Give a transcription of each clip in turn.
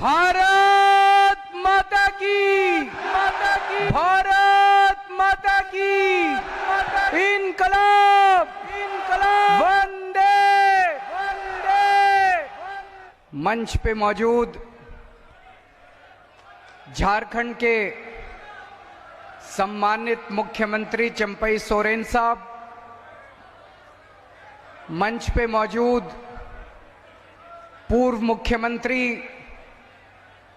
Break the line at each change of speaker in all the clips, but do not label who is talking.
भारत माता की, भारत माता की, इनकलाब, वंदे, मंच पे मौजूद झारखंड के सम्मानित मुख्यमंत्री चंपई सोरेन साहब, मंच पे मौजूद पूर्व मुख्यमंत्री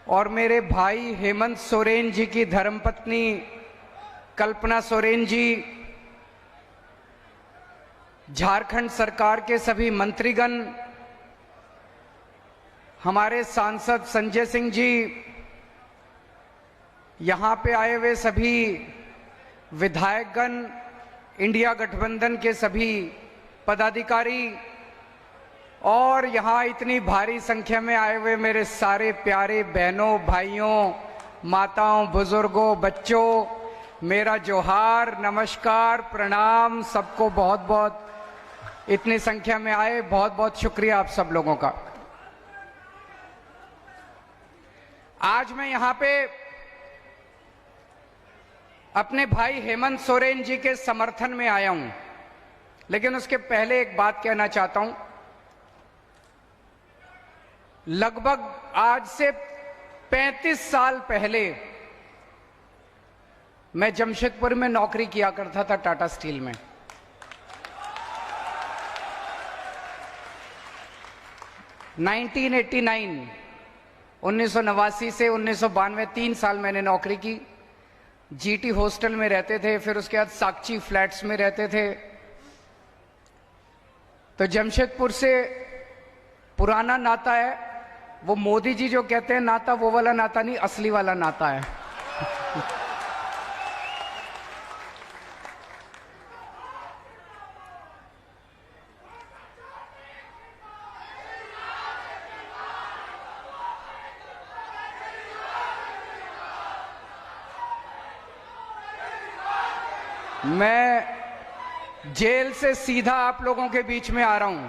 और मेरे भाई हेमंत सोरेन जी की धर्मपत्नी कल्पना सोरेन जी, झारखंड सरकार के सभी मंत्रीगण, हमारे सांसद संजय सिंह जी, यहां पे आए हुए सभी विधायकगण, इंडिया गठबंधन के सभी पदाधिकारी और यहां इतनी भारी संख्या में आए हुए मेरे सारे प्यारे बहनों, भाइयों, माताओं, बुजुर्गों, बच्चों, मेरा जोहार, नमस्कार, प्रणाम, सबको बहुत बहुत, इतनी संख्या में आए, बहुत बहुत शुक्रिया आप सब लोगों का। आज मैं यहां पे अपने भाई हेमंत सोरेन जी के समर्थन में आया हूं, लेकिन उसके पहले एक बात कहना चाहता हूं। लगभग आज से 35 साल पहले मैं जमशेदपुर में नौकरी किया करता था टाटा स्टील में। (1989) 1989 से 1992 3 साल मैंने नौकरी की। जीटी हॉस्टल में रहते थे, फिर उसके बाद साक्षी फ्लैट्स में रहते थे। तो जमशेदपुर से पुराना नाता है, वो मोदी जी जो कहते हैं नाता, वो वाला नाता नहीं, असली वाला नाता है। मैं जेल से सीधा आप लोगों के बीच में आ रहा हूं,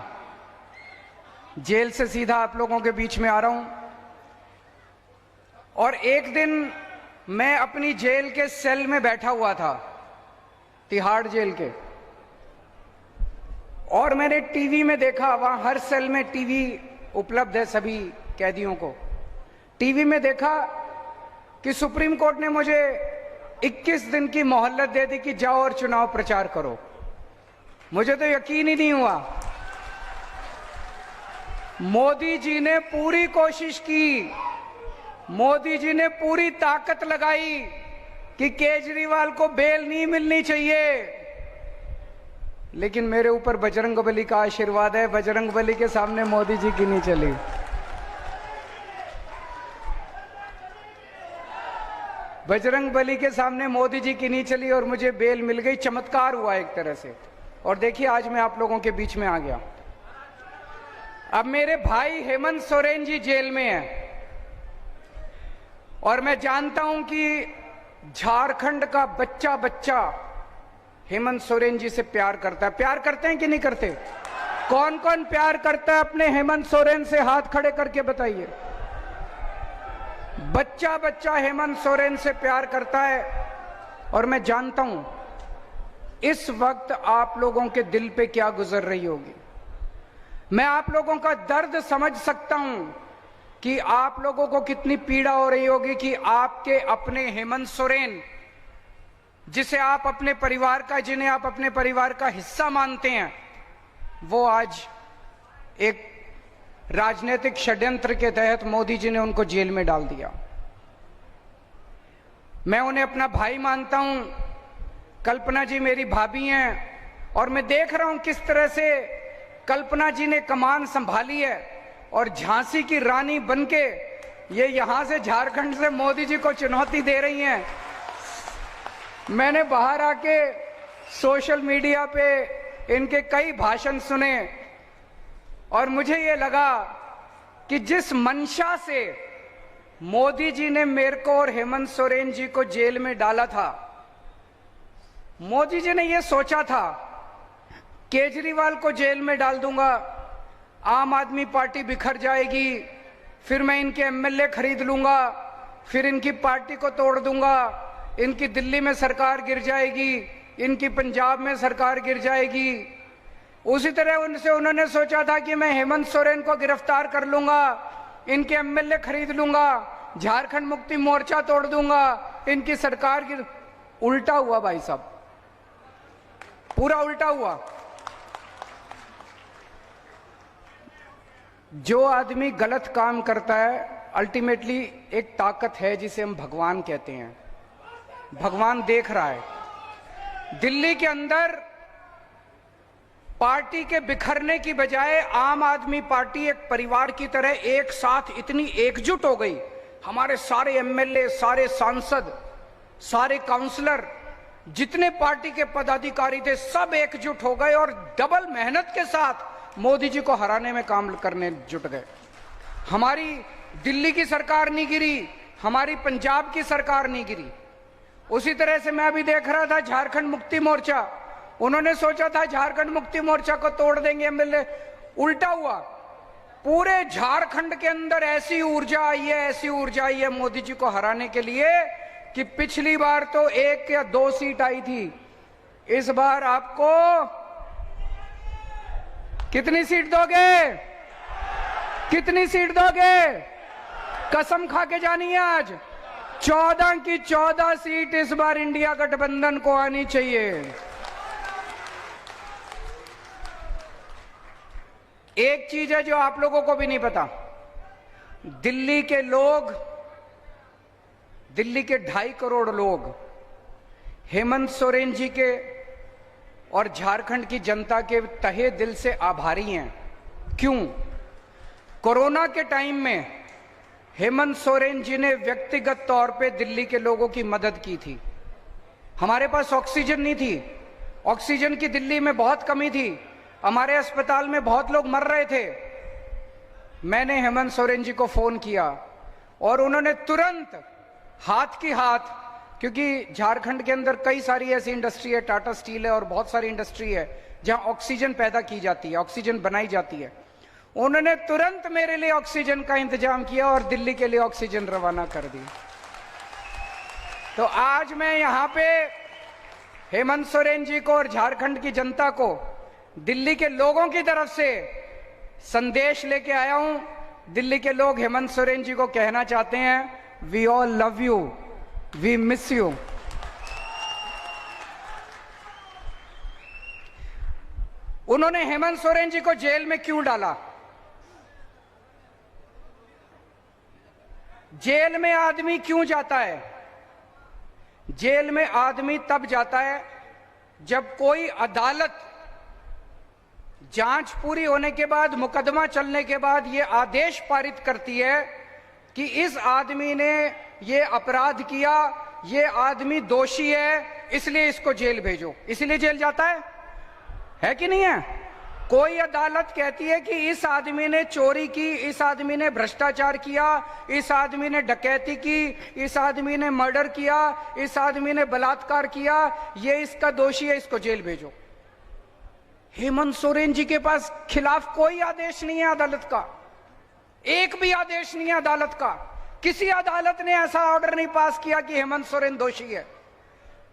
जेल से सीधा आप लोगों के बीच में आ रहा हूं। और एक दिन मैं अपनी जेल के सेल में बैठा हुआ था, तिहाड़ जेल के, और मैंने टीवी में देखा, वहां हर सेल में टीवी उपलब्ध है सभी कैदियों को। टीवी में देखा कि सुप्रीम कोर्ट ने मुझे 21 दिन की मोहलत दे दी कि जाओ और चुनाव प्रचार करो। मुझे तो यकीन ही नहीं हुआ। मोदी जी ने पूरी कोशिश की, मोदी जी ने पूरी ताकत लगाई कि केजरीवाल को बेल नहीं मिलनी चाहिए, लेकिन मेरे ऊपर बजरंगबली का आशीर्वाद है, बजरंगबली के सामने मोदी जी की नहीं चली। बजरंगबली के सामने मोदी जी की नहीं चली और मुझे बेल मिल गई। चमत्कार हुआ एक तरह से। और देखिए आज मैं आप लोगों के बीच में आ गया। अब मेरे भाई हेमंत सोरेन जी जेल में हैं और मैं जानता हूं कि झारखंड का बच्चा बच्चा हेमंत सोरेन जी से प्यार करता है। प्यार करते हैं कि नहीं करते? कौन कौन प्यार करता है अपने हेमंत सोरेन से? हाथ खड़े करके बताइए। बच्चा बच्चा हेमंत सोरेन से प्यार करता है। और मैं जानता हूं इस वक्त आप लोगों के दिल पे क्या गुजर रही होगी। मैं आप लोगों का दर्द समझ सकता हूं कि आप लोगों को कितनी पीड़ा हो रही होगी कि आपके अपने हेमंत सोरेन, जिसे आप अपने परिवार का, जिन्हें आप अपने परिवार का हिस्सा मानते हैं, वो आज एक राजनीतिक षड्यंत्र के तहत मोदी जी ने उनको जेल में डाल दिया। मैं उन्हें अपना भाई मानता हूं, कल्पना जी मेरी भाभी हैं, और मैं देख रहा हूं किस तरह से कल्पना जी ने कमान संभाली है और झांसी की रानी बनके ये यहां से झारखंड से मोदी जी को चुनौती दे रही हैं। मैंने बाहर आके सोशल मीडिया पे इनके कई भाषण सुने और मुझे ये लगा कि जिस मंशा से मोदी जी ने मेरे को और हेमंत सोरेन जी को जेल में डाला था, मोदी जी ने ये सोचा था केजरीवाल को जेल में डाल दूंगा, आम आदमी पार्टी बिखर जाएगी, फिर मैं इनके एमएलए खरीद लूंगा, फिर इनकी पार्टी को तोड़ दूंगा, इनकी दिल्ली में सरकार गिर जाएगी, इनकी पंजाब में सरकार गिर जाएगी। उसी तरह उनसे उन्होंने सोचा था कि मैं हेमंत सोरेन को गिरफ्तार कर लूंगा, इनके एमएलए खरीद लूंगा, झारखंड मुक्ति मोर्चा तोड़ दूंगा, इनकी सरकार गिर। उल्टा हुआ भाई साहब, पूरा उल्टा हुआ। जो आदमी गलत काम करता है, अल्टीमेटली एक ताकत है जिसे हम भगवान कहते हैं। भगवान देख रहा है। दिल्ली के अंदर पार्टी के बिखरने की बजाय आम आदमी पार्टी एक परिवार की तरह एक साथ इतनी एकजुट हो गई। हमारे सारे एमएलए, सारे सांसद, सारे काउंसलर, जितने पार्टी के पदाधिकारी थे, सब एकजुट हो गए और डबल मेहनत के साथ मोदी जी को हराने में काम करने जुट गए। हमारी दिल्ली की सरकार नहीं गिरी, हमारी पंजाब की सरकार नहीं गिरी। उसी तरह से मैं अभी देख रहा था झारखंड मुक्ति मोर्चा, उन्होंने सोचा था झारखंड मुक्ति मोर्चा को तोड़ देंगे एमएलए, उल्टा हुआ। पूरे झारखंड के अंदर ऐसी ऊर्जा आई है, ऐसी ऊर्जा आई है मोदी जी को हराने के लिए कि पिछली बार तो 1 या 2 सीट आई थी, इस बार आपको कितनी सीट दोगे? कितनी सीट दोगे? कसम खा के जानी है आज 14 की 14 सीट इस बार इंडिया गठबंधन को आनी चाहिए। एक चीज है जो आप लोगों को भी नहीं पता, दिल्ली के लोग, दिल्ली के 2.5 करोड़ लोग हेमंत सोरेन जी के और झारखंड की जनता के तहे दिल से आभारी हैं। क्यों? कोरोना के टाइम में हेमंत सोरेन जी ने व्यक्तिगत तौर पे दिल्ली के लोगों की मदद की थी। हमारे पास ऑक्सीजन नहीं थी, ऑक्सीजन की दिल्ली में बहुत कमी थी, हमारे अस्पताल में बहुत लोग मर रहे थे। मैंने हेमंत सोरेन जी को फोन किया और उन्होंने तुरंत हाथ की हाथ, क्योंकि झारखंड के अंदर कई सारी ऐसी इंडस्ट्री है, टाटा स्टील है और बहुत सारी इंडस्ट्री है जहां ऑक्सीजन पैदा की जाती है, ऑक्सीजन बनाई जाती है। उन्होंने तुरंत मेरे लिए ऑक्सीजन का इंतजाम किया और दिल्ली के लिए ऑक्सीजन रवाना कर दी। तो आज मैं यहां पे हेमंत सोरेन जी को और झारखंड की जनता को, दिल्ली के लोगों की तरफ से संदेश लेके आया हूं। दिल्ली के लोग हेमंत सोरेन जी को कहना चाहते हैं, we all love you, we miss you. उन्होंने हेमंत सोरेन जी को जेल में क्यों डाला? जेल में आदमी क्यों जाता है? जेल में आदमी तब जाता है जब कोई अदालत जांच पूरी होने के बाद, मुकदमा चलने के बाद ये आदेश पारित करती है कि इस आदमी ने ये अपराध किया, ये आदमी दोषी है, इसलिए इसको जेल भेजो। इसलिए जेल जाता है कि नहीं है? कोई अदालत कहती है कि इस आदमी ने चोरी की, इस आदमी ने भ्रष्टाचार किया, इस आदमी ने डकैती की, इस आदमी ने मर्डर किया, इस आदमी ने बलात्कार किया, ये इसका दोषी है, इसको जेल भेजो। हेमंत सोरेन जी के पास खिलाफ कोई आदेश नहीं है अदालत का, एक भी आदेश नहीं है अदालत का। किसी अदालत ने ऐसा ऑर्डर नहीं पास किया कि हेमंत सोरेन दोषी है।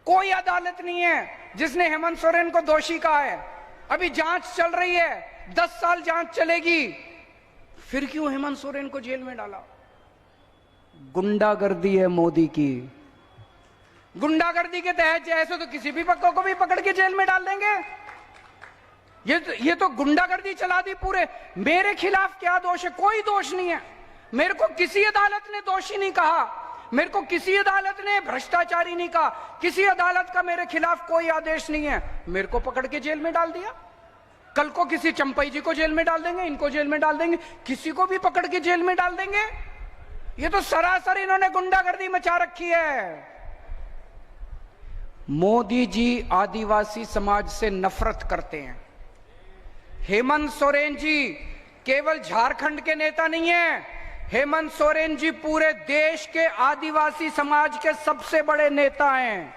कोई अदालत नहीं है जिसने हेमंत सोरेन को दोषी कहा है। अभी जांच चल रही है, 10 साल जांच चलेगी, फिर क्यों हेमंत सोरेन को जेल में डाला? गुंडागर्दी है मोदी की। गुंडागर्दी के तहत ऐसे तो किसी भी पक्कों को भी पकड़ के जेल में डाल देंगे। ये तो गुंडागर्दी चला दी पूरे। मेरे खिलाफ क्या दोष है? कोई दोष नहीं है। मेरे को किसी अदालत ने दोषी नहीं कहा, मेरे को किसी अदालत ने भ्रष्टाचारी नहीं कहा, किसी अदालत का मेरे खिलाफ कोई आदेश नहीं है। मेरे को पकड़ के जेल में डाल दिया। कल को किसी चंपई जी को जेल में डाल देंगे, इनको जेल में डाल देंगे, किसी को भी पकड़ के जेल में डाल देंगे। ये तो सरासर इन्होंने गुंडागर्दी मचा रखी है। मोदी जी आदिवासी समाज से नफरत करते हैं। हेमंत सोरेन जी केवल झारखंड के नेता नहीं है, हेमंत सोरेन जी पूरे देश के आदिवासी समाज के सबसे बड़े नेता हैं।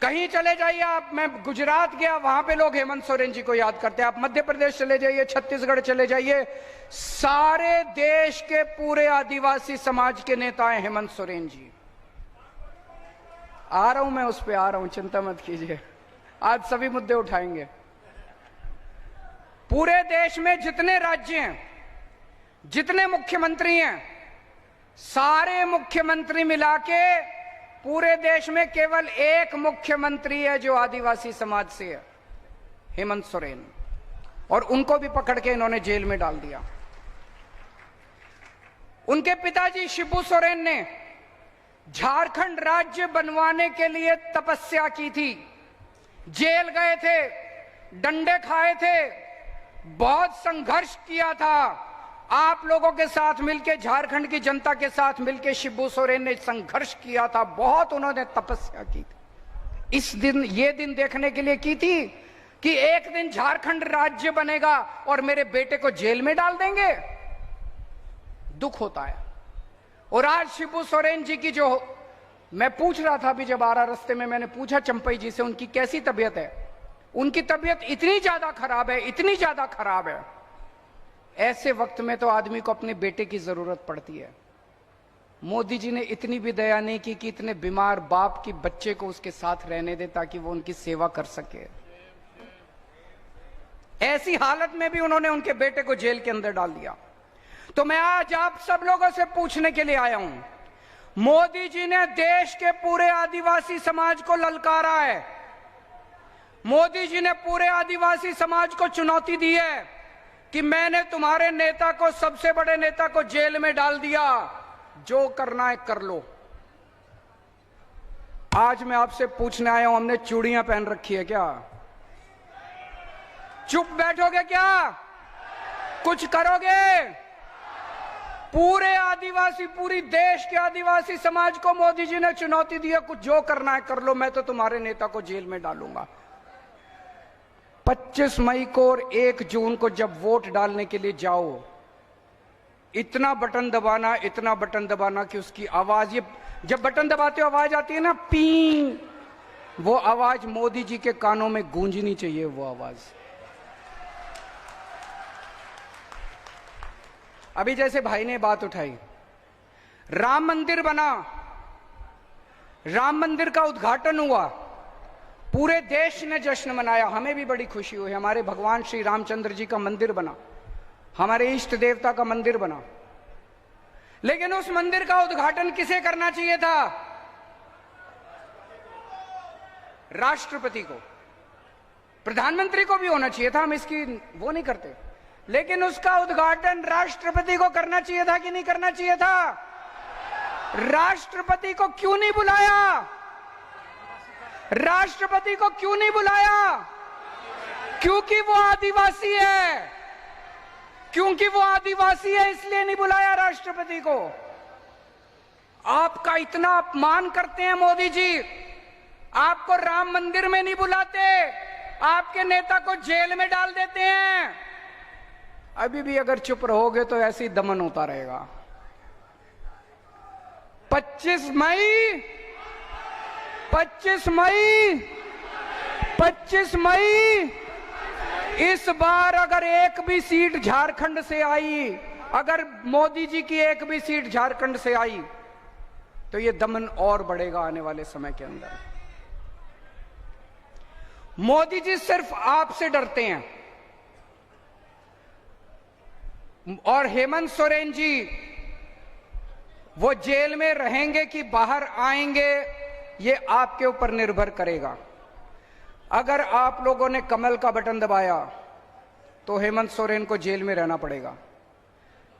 कहीं चले जाइए आप, मैं गुजरात गया, वहां पे लोग हेमंत सोरेन जी को याद करते हैं। आप मध्य प्रदेश चले जाइए, छत्तीसगढ़ चले जाइए, सारे देश के पूरे आदिवासी समाज के नेता हैं हेमंत सोरेन जी। आ रहा हूं मैं, उस पे आ रहा हूं, चिंता मत कीजिए, आज सभी मुद्दे उठाएंगे। पूरे देश में जितने राज्य हैं, जितने मुख्यमंत्री हैं, सारे मुख्यमंत्री मिला के पूरे देश में केवल एक मुख्यमंत्री है जो आदिवासी समाज से है, हेमंत सोरेन, और उनको भी पकड़ के इन्होंने जेल में डाल दिया। उनके पिताजी शिबू सोरेन ने झारखंड राज्य बनवाने के लिए तपस्या की थी, जेल गए थे, डंडे खाए थे, बहुत संघर्ष किया था। आप लोगों के साथ मिलकर, झारखंड की जनता के साथ मिलकर शिबू सोरेन ने संघर्ष किया था, बहुत उन्होंने तपस्या की थी। इस दिन, ये दिन देखने के लिए की थी कि एक दिन झारखंड राज्य बनेगा और मेरे बेटे को जेल में डाल देंगे। दुख होता है। और आज शिबू सोरेन जी की, जो मैं पूछ रहा था अभी जब आ रहा रास्ते में, मैंने पूछा चंपई जी से उनकी कैसी तबीयत है। उनकी तबीयत इतनी ज्यादा खराब है, इतनी ज्यादा खराब है। ऐसे वक्त में तो आदमी को अपने बेटे की जरूरत पड़ती है। मोदी जी ने इतनी भी दया नहीं की कि इतने बीमार बाप की बच्चे को उसके साथ रहने दे ताकि वो उनकी सेवा कर सके। ऐसी हालत में भी उन्होंने उनके बेटे को जेल के अंदर डाल दिया। तो मैं आज आप सब लोगों से पूछने के लिए आया हूं, मोदी जी ने देश के पूरे आदिवासी समाज को ललकारा है, मोदी जी ने पूरे आदिवासी समाज को चुनौती दी है कि मैंने तुम्हारे नेता को, सबसे बड़े नेता को जेल में डाल दिया, जो करना है कर लो। आज मैं आपसे पूछने आया हूं, हमने चूड़ियां पहन रखी है क्या? चुप बैठोगे क्या? कुछ करोगे? पूरे आदिवासी, पूरी देश के आदिवासी समाज को मोदी जी ने चुनौती दी है, कुछ जो करना है कर लो, मैं तो तुम्हारे नेता को जेल में डालूंगा। 25 मई को और 1 जून को जब वोट डालने के लिए जाओ, इतना बटन दबाना, इतना बटन दबाना कि उसकी आवाज, ये जब बटन दबाते हो आवाज आती है ना, पी, वो आवाज मोदी जी के कानों में गूंजनी चाहिए। वो आवाज अभी जैसे भाई ने बात उठाई, राम मंदिर बना, राम मंदिर का उद्घाटन हुआ, पूरे देश ने जश्न मनाया, हमें भी बड़ी खुशी हुई। हमारे भगवान श्री रामचंद्र जी का मंदिर बना, हमारे इष्ट देवता का मंदिर बना। लेकिन उस मंदिर का उद्घाटन किसे करना चाहिए था? राष्ट्रपति को, प्रधानमंत्री को भी होना चाहिए था, हम इसकी वो नहीं करते। लेकिन उसका उद्घाटन राष्ट्रपति को करना चाहिए था कि नहीं करना चाहिए था? राष्ट्रपति को क्यों नहीं बुलाया? राष्ट्रपति को क्यों नहीं बुलाया? क्योंकि वो आदिवासी है, क्योंकि वो आदिवासी है, इसलिए नहीं बुलाया राष्ट्रपति को। आपका इतना अपमान करते हैं मोदी जी, आपको राम मंदिर में नहीं बुलाते, आपके नेता को जेल में डाल देते हैं। अभी भी अगर चुप रहोगे तो ऐसे ही दमन होता रहेगा। 25 मई 25 मई इस बार अगर एक भी सीट झारखंड से आई, अगर मोदी जी की एक भी सीट झारखंड से आई, तो ये दमन और बढ़ेगा आने वाले समय के अंदर। मोदी जी सिर्फ आपसे डरते हैं, और हेमंत सोरेन जी वो जेल में रहेंगे कि बाहर आएंगे, ये आपके ऊपर निर्भर करेगा। अगर आप लोगों ने कमल का बटन दबाया तो हेमंत सोरेन को जेल में रहना पड़ेगा।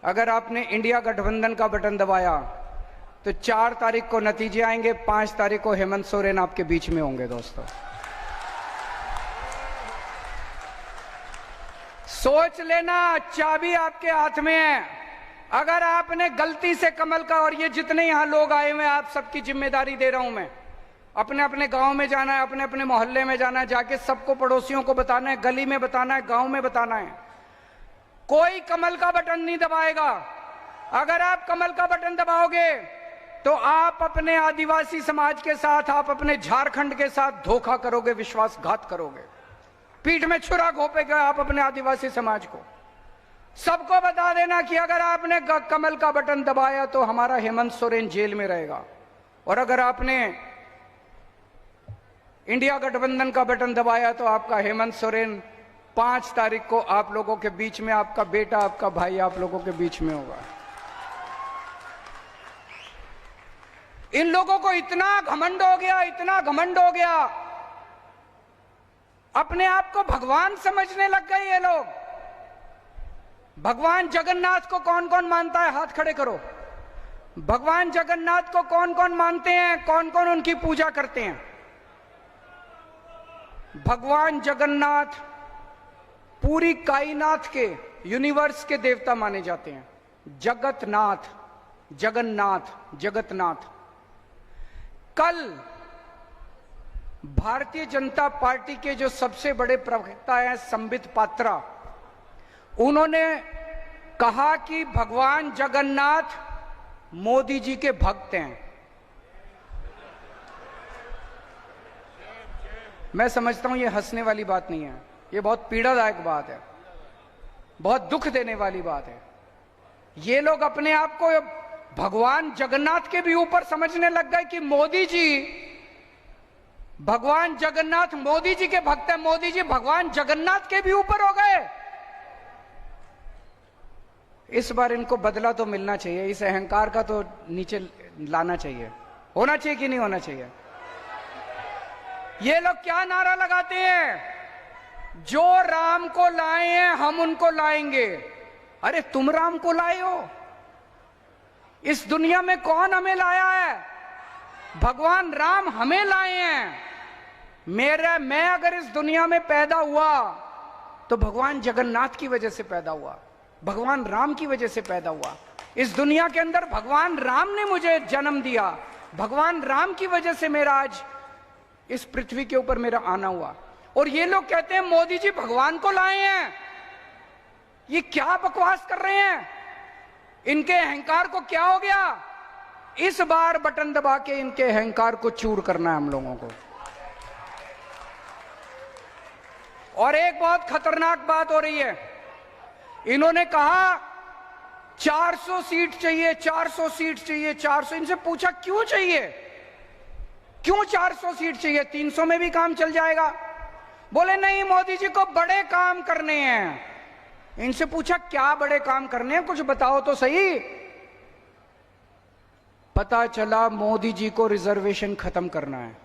अगर आपने इंडिया गठबंधन का बटन दबाया तो 4 तारीख को नतीजे आएंगे, 5 तारीख को हेमंत सोरेन आपके बीच में होंगे। दोस्तों, सोच लेना, चाबी आपके हाथ में है। अगर आपने गलती से कमल का, और ये जितने यहां लोग आए हुए हैं, आप सबकी जिम्मेदारी दे रहा हूं मैं, अपने अपने गांव में जाना है, अपने अपने मोहल्ले में जाना है, जाके सबको, पड़ोसियों को बताना है, गली में बताना है, गांव में बताना है। कोई कमल का बटन नहीं दबाएगा। अगर आप कमल का बटन दबाओगे तो आप अपने आदिवासी समाज के साथ, आप अपने झारखंड के साथ धोखा करोगे, विश्वासघात करोगे, पीठ में छुरा घोंपेगा आप अपने आदिवासी समाज को। सबको बता देना कि अगर आपने कमल का बटन दबाया तो हमारा हेमंत सोरेन जेल में रहेगा, और अगर आपने इंडिया गठबंधन का बटन दबाया तो आपका हेमंत सोरेन 5 तारीख को आप लोगों के बीच में, आपका बेटा, आपका भाई आप लोगों के बीच में होगा। इन लोगों को इतना घमंड हो गया, इतना घमंड हो गया, अपने आप को भगवान समझने लग गए ये लोग। भगवान जगन्नाथ को कौन कौन मानता है? हाथ खड़े करो। भगवान जगन्नाथ को कौन कौन मानते हैं? कौन कौन उनकी पूजा करते हैं? भगवान जगन्नाथ पूरी कायनात के, यूनिवर्स के देवता माने जाते हैं। जगतनाथ, जगन्नाथ, जगतनाथ। कल भारतीय जनता पार्टी के जो सबसे बड़े प्रवक्ता हैं संबित पात्रा, उन्होंने कहा कि भगवान जगन्नाथ मोदी जी के भक्त हैं। मैं समझता हूं ये हंसने वाली बात नहीं है, ये बहुत पीड़ादायक बात है, बहुत दुख देने वाली बात है। ये लोग अपने आप को भगवान जगन्नाथ के भी ऊपर समझने लग गए कि मोदी जी, भगवान जगन्नाथ मोदी जी के भक्त हैं, मोदी जी भगवान जगन्नाथ के भी ऊपर हो गए। इस बार इनको बदला तो मिलना चाहिए, इस अहंकार का तो नीचे लाना चाहिए। होना चाहिए कि नहीं होना चाहिए? ये लोग क्या नारा लगाते हैं? जो राम को लाए हैं हम उनको लाएंगे। अरे तुम राम को लाए हो? इस दुनिया में कौन हमें लाया है? भगवान राम हमें लाए हैं। मैं अगर इस दुनिया में पैदा हुआ तो भगवान जगन्नाथ की वजह से पैदा हुआ, भगवान राम की वजह से पैदा हुआ। इस दुनिया के अंदर भगवान राम ने मुझे जन्म दिया, भगवान राम की वजह से मेरा आज इस पृथ्वी के ऊपर मेरा आना हुआ। और ये लोग कहते हैं मोदी जी भगवान को लाए हैं। ये क्या बकवास कर रहे हैं? इनके अहंकार को क्या हो गया? इस बार बटन दबा के इनके अहंकार को चूर करना है हम लोगों को। और एक बहुत खतरनाक बात हो रही है, इन्होंने कहा 400 सीट चाहिए, 400 सीट चाहिए, 400। इनसे पूछा क्यों चाहिए, क्यों 400 सीट चाहिए? 300 में भी काम चल जाएगा। बोले नहीं, मोदी जी को बड़े काम करने हैं। इनसे पूछा क्या बड़े काम करने हैं, कुछ बताओ तो सही। पता चला मोदी जी को रिजर्वेशन खत्म करना है,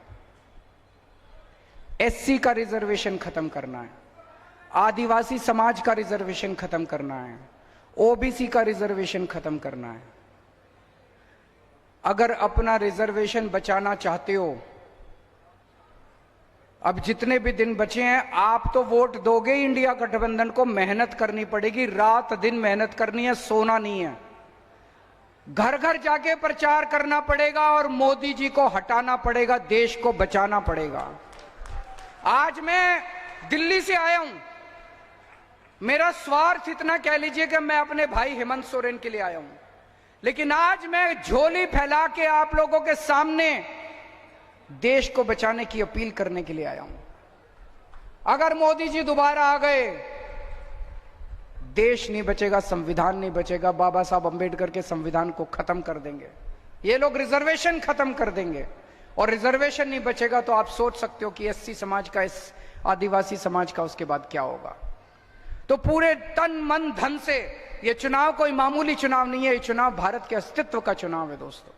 एससी का रिजर्वेशन खत्म करना है, आदिवासी समाज का रिजर्वेशन खत्म करना है, ओबीसी का रिजर्वेशन खत्म करना है। अगर अपना रिजर्वेशन बचाना चाहते हो, अब जितने भी दिन बचे हैं, आप तो वोट दोगे इंडिया गठबंधन को, मेहनत करनी पड़ेगी, रात दिन मेहनत करनी है, सोना नहीं है। घर घर जाके प्रचार करना पड़ेगा और मोदी जी को हटाना पड़ेगा, देश को बचाना पड़ेगा। आज मैं दिल्ली से आया हूं, मेरा स्वार्थ इतना कह लीजिए कि मैं अपने भाई हेमंत सोरेन के लिए आया हूं, लेकिन आज मैं झोली फैला के आप लोगों के सामने देश को बचाने की अपील करने के लिए आया हूं। अगर मोदी जी दोबारा आ गए, देश नहीं बचेगा, संविधान नहीं बचेगा। बाबा साहब अंबेडकर के संविधान को खत्म कर देंगे ये लोग, रिजर्वेशन खत्म कर देंगे। और रिजर्वेशन नहीं बचेगा तो आप सोच सकते हो कि एससी समाज का, इस आदिवासी समाज का उसके बाद क्या होगा। तो पूरे तन मन धन से, ये चुनाव कोई मामूली चुनाव नहीं है, ये चुनाव भारत के अस्तित्व का चुनाव है दोस्तों।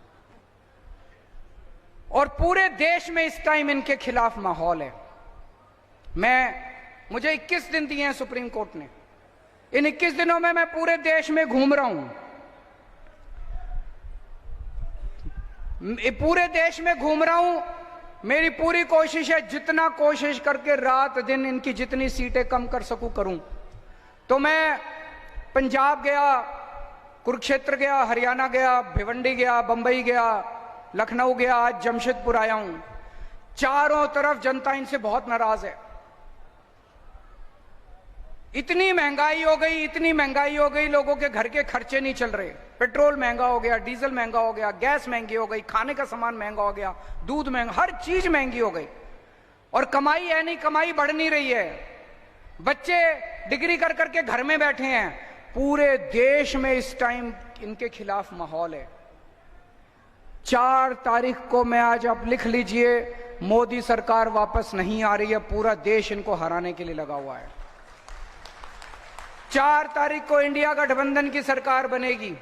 और पूरे देश में इस टाइम इनके खिलाफ माहौल है। मुझे 21 दिन दिए हैं सुप्रीम कोर्ट ने। इन 21 दिनों में मैं पूरे देश में घूम रहा हूं, पूरे देश में घूम रहा हूं। मेरी पूरी कोशिश है, जितना कोशिश करके रात दिन इनकी जितनी सीटें कम कर सकूं करूं। तो मैं पंजाब गया, कुरुक्षेत्र गया, हरियाणा गया, भिवंडी गया, बंबई गया, लखनऊ गया, आज जमशेदपुर आया हूं। चारों तरफ जनता इनसे बहुत नाराज है। इतनी महंगाई हो गई, इतनी महंगाई हो गई, लोगों के घर के खर्चे नहीं चल रहे। पेट्रोल महंगा हो गया, डीजल महंगा हो गया, गैस महंगी हो गई, खाने का सामान महंगा हो गया, दूध महंगा, हर चीज महंगी हो गई। और कमाई है नहीं, कमाई बढ़ नहीं रही है। बच्चे डिग्री कर करके घर में बैठे हैं। पूरे देश में इस टाइम इनके खिलाफ माहौल है। 4 तारीख को मैं आज आप लिख लीजिए, मोदी सरकार वापस नहीं आ रही है। पूरा देश इनको हराने के लिए लगा हुआ है। 4 तारीख को इंडिया गठबंधन की सरकार बनेगी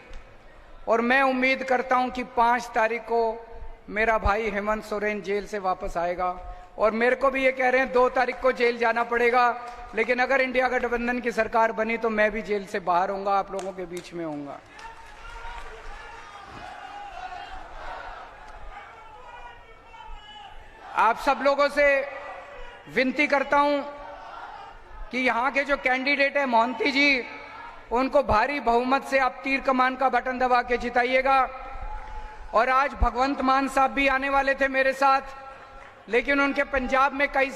और मैं उम्मीद करता हूं कि 5 तारीख को मेरा भाई हेमंत सोरेन जेल से वापस आएगा। और मेरे को भी ये कह रहे हैं 2 तारीख को जेल जाना पड़ेगा, लेकिन अगर इंडिया गठबंधन की सरकार बनी तो मैं भी जेल से बाहर होऊंगा, आप लोगों के बीच में होऊंगा। आप सब लोगों से विनती करता हूं कि यहां के जो कैंडिडेट है मोहंती जी, उनको भारी बहुमत से आप तीर कमान का बटन दबा के जिताइएगा। और आज भगवंत मान साहब भी आने वाले थे मेरे साथ, लेकिन उनके पंजाब में कई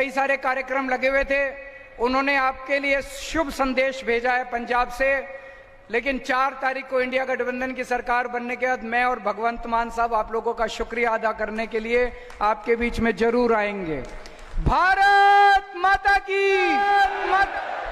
सारे कार्यक्रम लगे हुए थे। उन्होंने आपके लिए शुभ संदेश भेजा है पंजाब से। लेकिन 4 तारीख को इंडिया गठबंधन की सरकार बनने के बाद मैं और भगवंत मान साहब आप लोगों का शुक्रिया अदा करने के लिए आपके बीच में जरूर आएंगे। भारत माता की